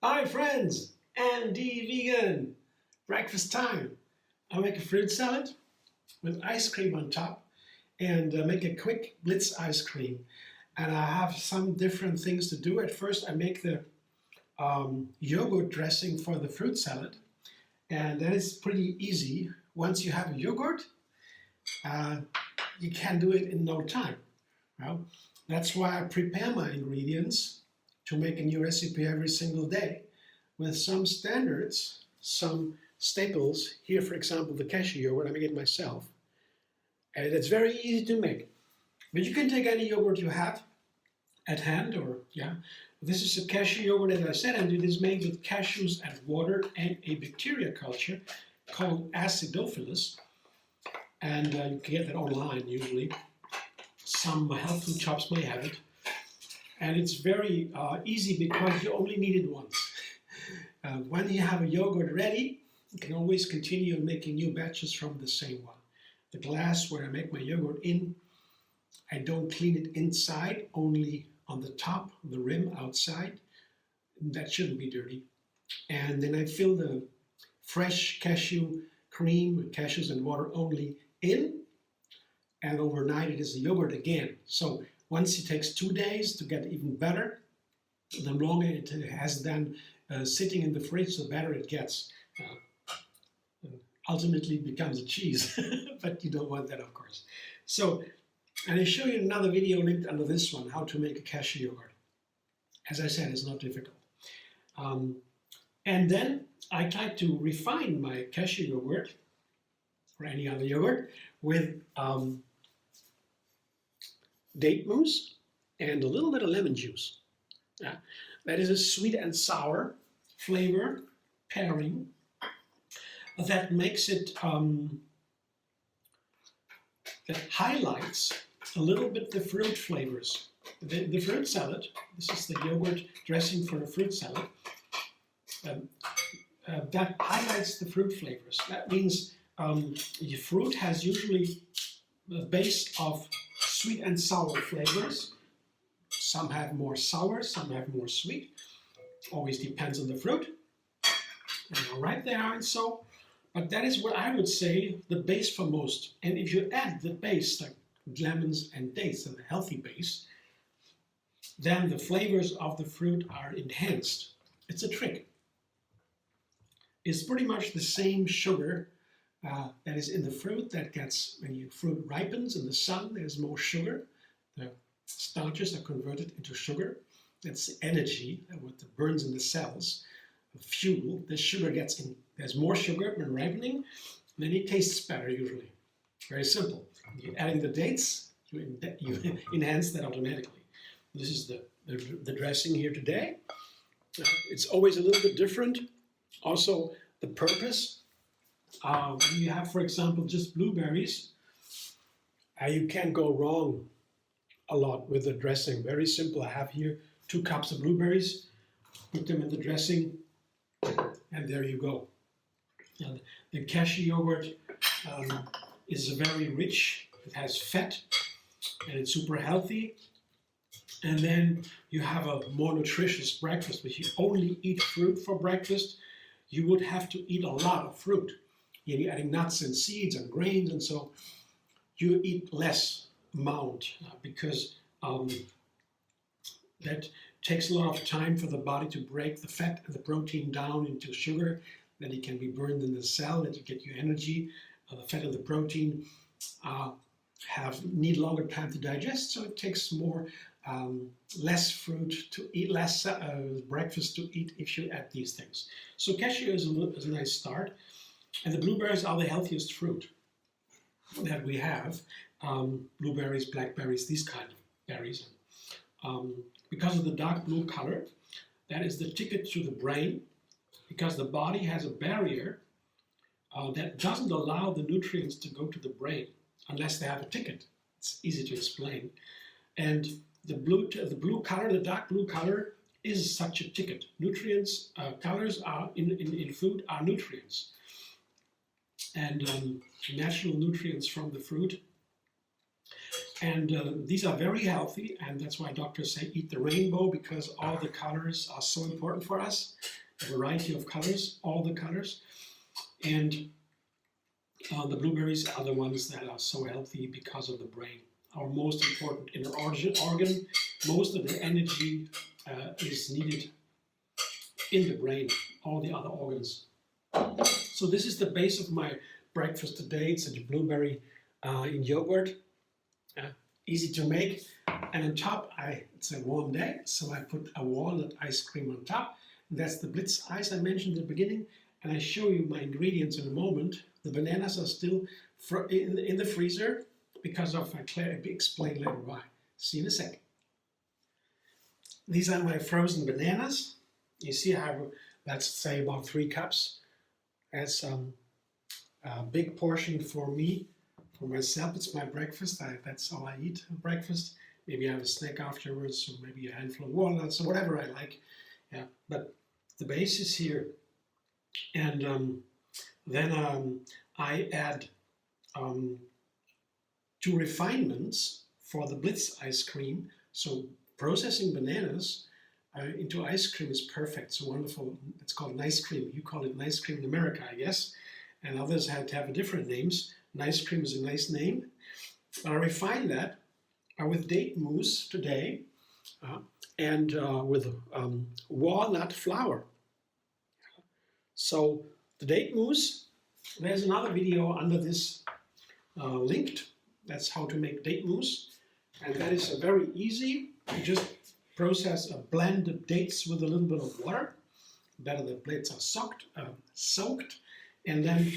Hi friends, Andy Vegan. Breakfast time. I make a fruit salad with ice cream on top and make a quick blitz ice cream. And I have some different things to do. At first I make the yogurt dressing for the fruit salad, and that is pretty easy. Once you have a yogurt, you can do it in no time. Well, that's why I prepare my ingredients to make a new recipe every single day with some standards, some staples. Here, for example, the cashew yogurt, I make it myself. And it's very easy to make. But you can take any yogurt you have at hand, or this is a cashew yogurt, as I said, and it is made with cashews and water and a bacteria culture called acidophilus. And you can get that online usually. Some health food shops may have it. And it's very easy because you only need it once. When you have a yogurt ready, you can always continue making new batches from the same one. The glass where I make my yogurt in, I don't clean it inside, only on the top, the rim outside. That shouldn't be dirty. And then I fill the fresh cashew cream, cashews and water only in, and overnight it is the yogurt again. So once it takes 2 days to get even better, the longer it has then sitting in the fridge, the better it gets. And ultimately becomes a cheese, but you don't want that, of course. So, and I show you another video linked under this one, how to make a cashew yogurt. As I said, it's not difficult. And then I try to refine my cashew yogurt, or any other yogurt, with date mousse and a little bit of lemon juice. That is a sweet and sour flavor pairing that makes it, that highlights a little bit the fruit flavors. The fruit salad, this is the yogurt dressing for a fruit salad, that highlights the fruit flavors. That means your fruit has usually a base of sweet and sour flavors. Some have more sour, some have more sweet. Always depends on the fruit. And right there, and so, but that is what I would say the base for most. And if you add the base, like lemons and dates, and the healthy base, then the flavors of the fruit are enhanced. It's a trick. It's pretty much the same sugar that is in the fruit that gets, when your fruit ripens in the sun, there's more sugar. The starches are converted into sugar. That's the energy that burns in the cells, the fuel. The sugar gets in, there's more sugar when ripening, and then it tastes better usually. Very simple. You're adding the dates, you enhance that automatically. This is the dressing here today. It's always a little bit different. Also, the purpose. You have, for example, just blueberries. You can't go wrong a lot with the dressing. Very simple. I have here 2 cups of blueberries. Put them in the dressing, and there you go. And the cashew yogurt is very rich. It has fat, and it's super healthy. And then you have a more nutritious breakfast. If you only eat fruit for breakfast, you would have to eat a lot of fruit. You're adding nuts and seeds and grains, and so you eat less amount because that takes a lot of time for the body to break the fat and the protein down into sugar, that it can be burned in the cell, that you get your energy. The fat and the protein need longer time to digest, so it takes more less fruit to eat, less breakfast to eat if you add these things. So cashew is a nice start, and the blueberries are the healthiest fruit that we have. Blueberries, blackberries, these kind of berries. Because of the dark blue color, that is the ticket to the brain, because the body has a barrier that doesn't allow the nutrients to go to the brain unless they have a ticket. It's easy to explain. And the blue color, the dark blue color, is such a ticket. Nutrients, colors are in food are nutrients. And natural nutrients from the fruit. And these are very healthy, and that's why doctors say eat the rainbow, because all the colors are so important for us. A variety of colors, all the colors. And the blueberries are the ones that are so healthy because of the brain. Our most important inner organ. Most of the energy is needed in the brain, all the other organs. So this is the base of my breakfast today. It's a blueberry in yogurt. Easy to make. And on top, it's a warm day, so I put a walnut ice cream on top. That's the blitz ice I mentioned in the beginning. And I show you my ingredients in a moment. The bananas are still in the freezer because of, I'll explain later why. See you in a second. These are my frozen bananas. You see I have, let's say, about 3 cups. That's a big portion for me, for myself. It's my breakfast. That's all I eat at breakfast. Maybe I have a snack afterwards, or maybe a handful of walnuts, or whatever I like. Yeah, but the base is here. And then I add 2 refinements for the blitz ice cream. So processing bananas into ice cream is perfect. So wonderful. It's called nice cream. You call it nice cream in America, I guess. And others had to have different names. Nice cream is a nice name. But I refine that with date mousse today and with walnut flour. So the date mousse, there's another video under this linked. That's how to make date mousse. And that is very easy. You just process a blend of dates with a little bit of water. Better the dates are soaked. And then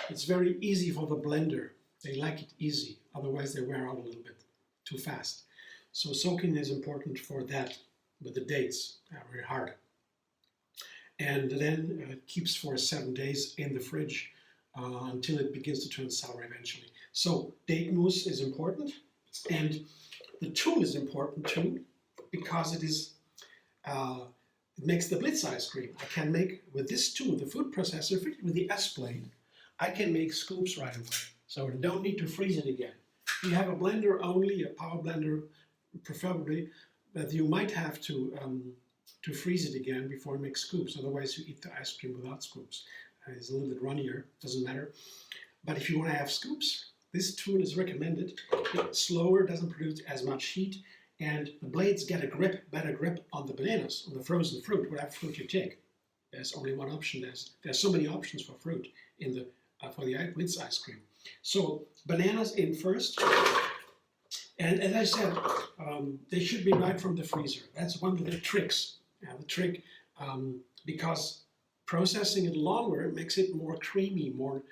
it's very easy for the blender. They like it easy. Otherwise they wear out a little bit too fast. So soaking is important for that with the dates. Very hard. And then it keeps for 7 days in the fridge until it begins to turn sour eventually. So date mousse is important, and the tool is important too, because it makes the blitz ice cream. I can make, with this tool, the food processor, with the S-blade, I can make scoops right away. So I don't need to freeze it again. If you have a blender only, a power blender preferably, that you might have to freeze it again before you make scoops. Otherwise you eat the ice cream without scoops. It's a little bit runnier, doesn't matter. But if you want to have scoops, this tool is recommended. It's slower, doesn't produce as much heat, and the blades get a better grip on the bananas, on the frozen fruit, whatever fruit you take. There's only one option. There's so many options for fruit in the for the blitz ice cream. So bananas in first, and as I said, they should be right from the freezer. That's one of the tricks. The trick, because processing it longer makes it more creamy, more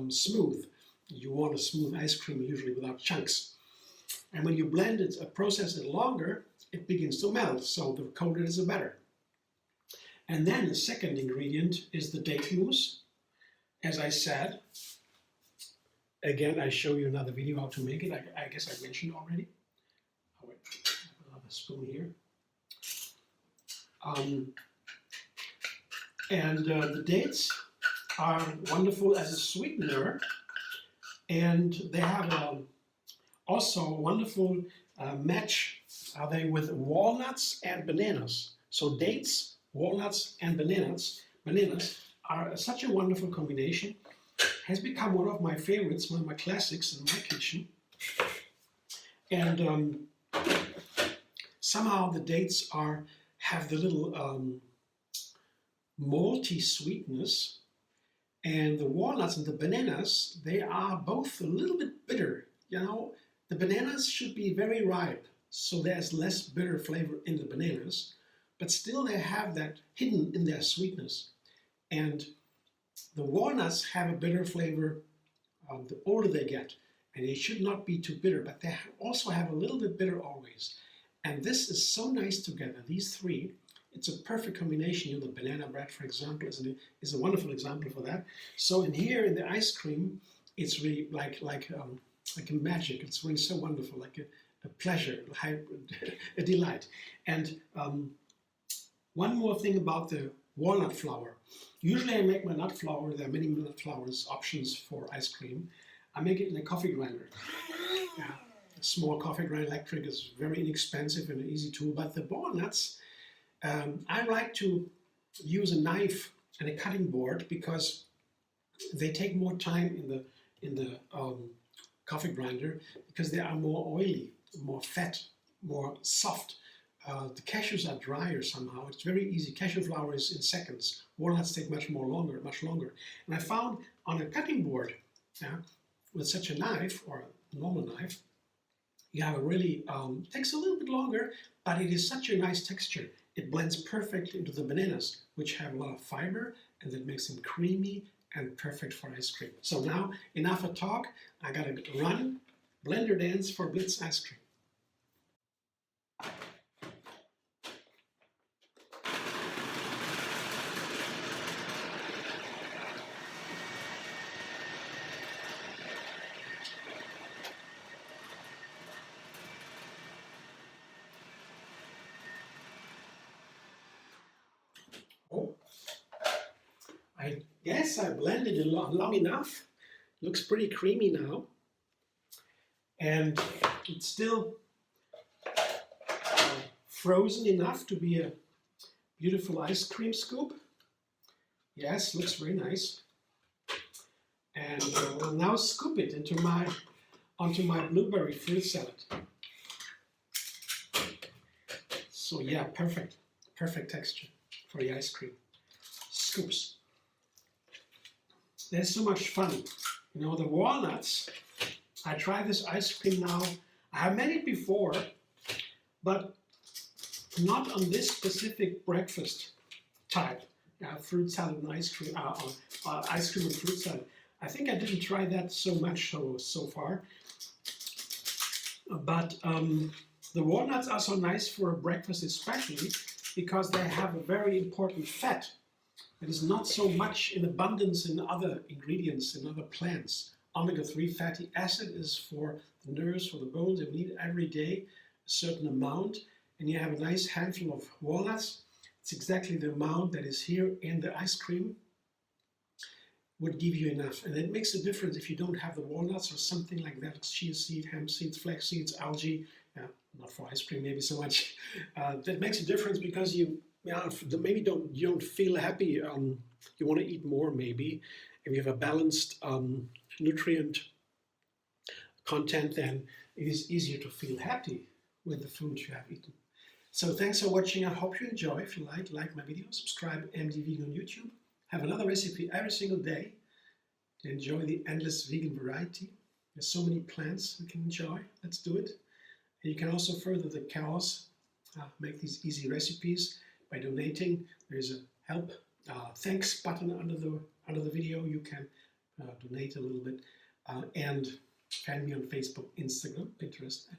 smooth. You want a smooth ice cream usually without chunks. And when you blend it, process it longer, it begins to melt. So the colder it is, the better. And then the second ingredient is the date mousse. As I said, again, I show you another video how to make it. I guess I mentioned already. Oh wait, another spoon here. The dates are wonderful as a sweetener, and they have also a wonderful match with walnuts and bananas. So dates, walnuts, and bananas are such a wonderful combination. Has become one of my favorites, one of my classics in my kitchen. And somehow the dates have the little malty sweetness, and the walnuts and the bananas, they are both a little bit bitter. You know, the bananas should be very ripe, so there's less bitter flavor in the bananas, but still they have that hidden in their sweetness. And the walnuts have a bitter flavor the older they get, and they should not be too bitter, but they also have a little bit bitter always. And this is so nice together, these three. It's a perfect combination. You know, the banana bread, for example, is a wonderful example for that. So in here, in the ice cream, it's really like a magic. It's really so wonderful, like a pleasure, a delight. And one more thing about the walnut flour. Usually I make my nut flour, there are many nut flours options for ice cream. I make it in a coffee grinder. Yeah. A small coffee grinder electric is very inexpensive and an easy tool, but the walnuts, I like to use a knife and a cutting board because they take more time in the coffee grinder because they are more oily, more fat, more soft. The cashews are drier somehow. It's very easy. Cashew flour is in seconds. Walnuts take much longer. And I found on a cutting board, with such a knife or a normal knife, you have a really, takes a little bit longer, but it is such a nice texture. It blends perfectly into the bananas, which have a lot of fiber, and that makes them creamy and perfect for ice cream. So now, enough of talk. I gotta run, blender dance for Blitz ice cream. Oh, I guess I blended it long enough. Looks pretty creamy now. And it's still frozen enough to be a beautiful ice cream scoop. Yes, looks very nice. And we'll now scoop it onto my blueberry fruit salad. So yeah, perfect texture for the ice cream scoops. There's so much fun. You know, the walnuts, I tried this ice cream now. I have made it before, but not on this specific breakfast type. Fruit salad and ice cream, ice cream and fruit salad. I think I didn't try that so much so far. But the walnuts are so nice for a breakfast, especially because they have a very important fat. It is not so much in abundance in other ingredients, in other plants. Omega-3 fatty acid is for the nerves, for the bones, and we need every day a certain amount. And you have a nice handful of walnuts. It's exactly the amount that is here in the ice cream would give you enough. And it makes a difference if you don't have the walnuts or something like that, chia seed, hemp seeds, flax seeds, algae, not for ice cream maybe so much. That makes a difference because you maybe you don't feel happy. You want to eat more maybe. If you have a balanced nutrient content, then it is easier to feel happy with the food you have eaten. So thanks for watching. I hope you enjoy. If you like my video, subscribe MD Vegan on YouTube. Have another recipe every single day to enjoy the endless vegan variety. There's so many plants you can enjoy. Let's do it. And you can also further the cause, make these easy recipes by donating. There's a help, thanks button under the video. You can donate a little bit and find me on Facebook, Instagram, Pinterest, and